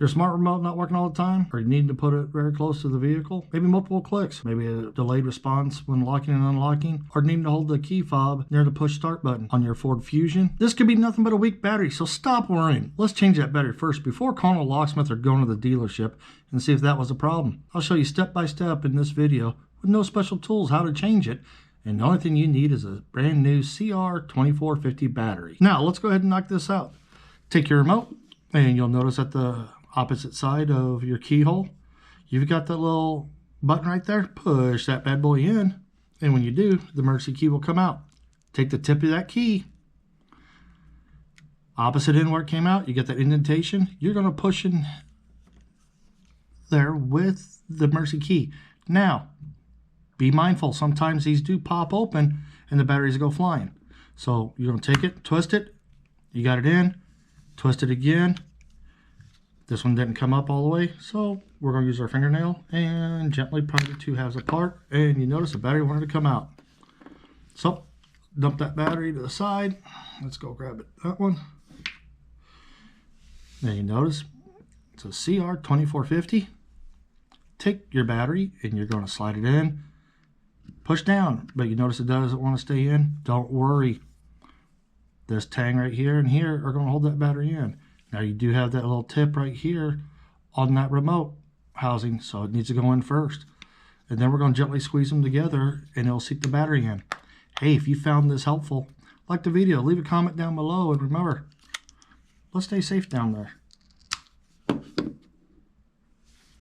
Your smart remote not working all the time, or you need to put it very close to the vehicle, maybe multiple clicks, maybe a delayed response when locking and unlocking, or needing to hold the key fob near the push start button on your Ford Fusion. This could be nothing but a weak battery, so stop worrying. Let's change that battery first before calling a locksmith or going to the dealership and see if that was a problem. I'll show you step by step in this video with no special tools how to change it, and the only thing you need is a brand new CR2045 battery. Now let's go ahead and knock this out. Take your remote, and you'll notice at the opposite side of your keyhole, you've got that little button right there. Push that bad boy in, and when you do, the emergency key will come out. Take the tip of that key, opposite end where it came out, you get that indentation. You're going to push in there with the emergency key. Now, be mindful, sometimes these do pop open and the batteries go flying. So you're going to take it, twist it, you got it in, twist it again. This one didn't come up all the way, so we're going to use our fingernail and gently pry the two halves apart, and you notice the battery wanted to come out. So dump that battery to the side. Let's go grab it, that one. Then you notice it's a CR2045. Take your battery and you're going to slide it in, push down, but you notice it doesn't want to stay in. Don't worry. This tang right here and here are going to hold that battery in. Now you do have that little tip right here on that remote housing, so it needs to go in first. And then we're going to gently squeeze them together and it'll seat the battery in. Hey, if you found this helpful, like the video, leave a comment down below, and remember, let's stay safe down there.